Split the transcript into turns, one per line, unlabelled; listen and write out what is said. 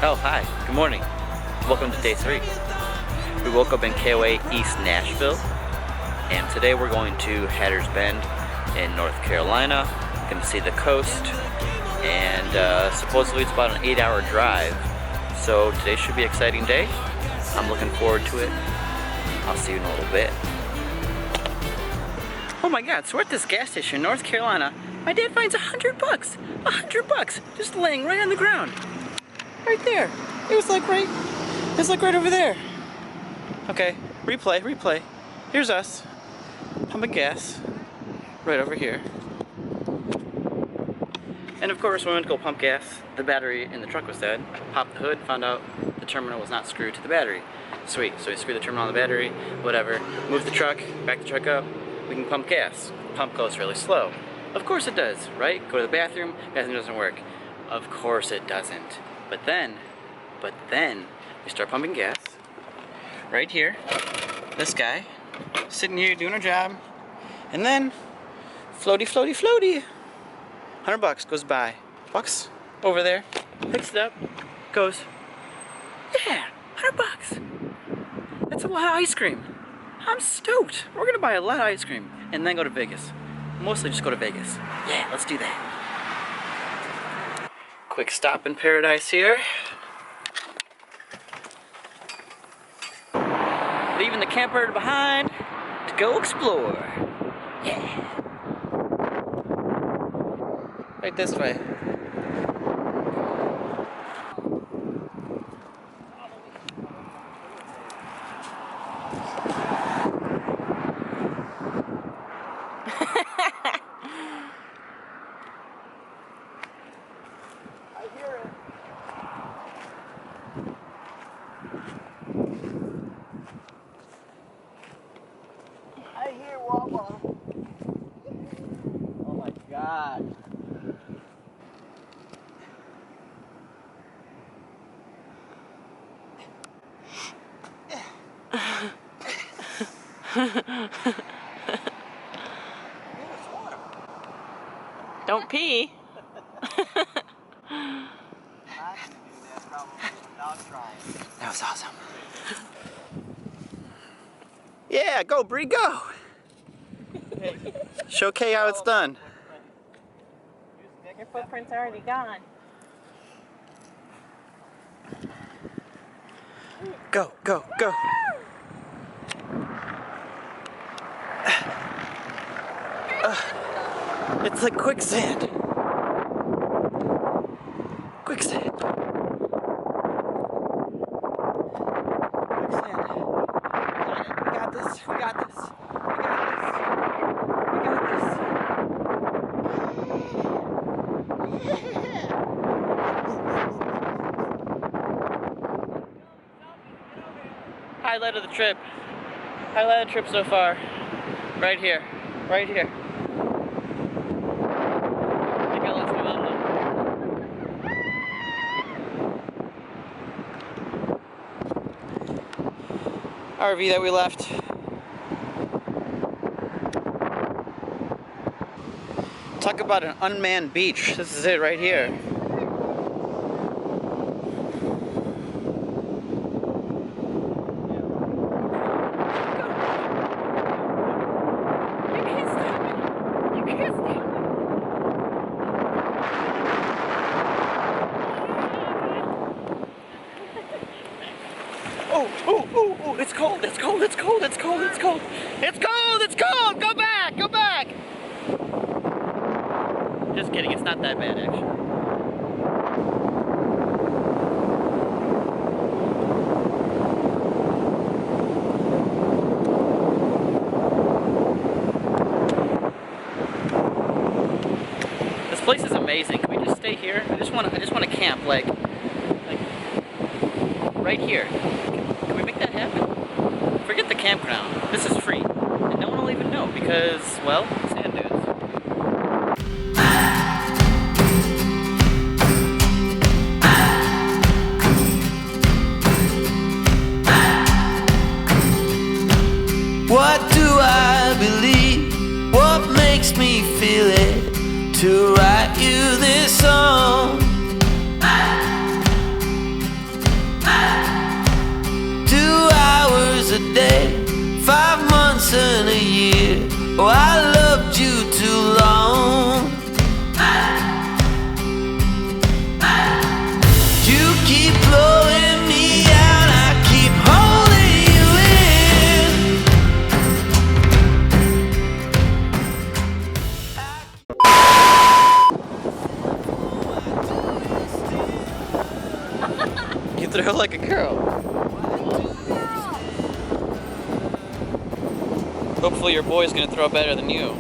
Oh, hi. Good morning. Welcome to day 3. We woke up in KOA East Nashville, and today we're going to Hatter's Bend in North Carolina. Going to see the coast, and supposedly it's about an 8-hour drive. So today should be an exciting day. I'm looking forward to it. I'll see you in a little bit. Oh my God, so we're at this gas station in North Carolina. My dad finds $100. $100 just laying right on the ground. Right there. It was like right over there. Okay, replay. Here's us. Pumping gas. Right over here. And of course, when we went to go pump gas, the battery in the truck was dead. Popped the hood, found out the terminal was not screwed to the battery. Sweet, so we screwed the terminal on the battery, whatever. Moved the truck, back the truck up. We can pump gas. Pump goes really slow. Of course it does, right? Go to the bathroom doesn't work. Of course it doesn't. But then, we start pumping gas. Right here, this guy, sitting here doing our job. And then, floaty. $100 goes by. Walks over there, picks it up, goes, yeah, $100. That's a lot of ice cream. I'm stoked. We're gonna buy a lot of ice cream and then go to Vegas. Mostly just go to Vegas. Yeah, let's do that. Quick stop in paradise here. Leaving the camper behind to go explore. Yeah. Right this way.
I hear Wawa. Oh my God.
Don't pee.
That was awesome. Yeah, go Bree, go! Show Kay how it's done.
Your footprint's already gone.
Go. It's like quicksand. Quicksand. We got this. Highlight of the trip. Highlight of the trip so far. Right here. Okay, let's move on. RV that we left. Talk about an unmanned beach. This is it right here. Oh, it's cold. Go back. Just kidding, it's not that bad actually. This place is amazing. Can we just stay here? I just want to camp like right here. Can we make that happen? Forget the campground. This is free. And no one will even know because, well, sand dunes.
What do I believe? What makes me feel it? to write you this song. 2 hours a day, 5 months and a year. Oh, I loved you too long. You keep blowing me out, I keep holding you in.
You throw like a girl. Hopefully your boy's gonna throw better than you.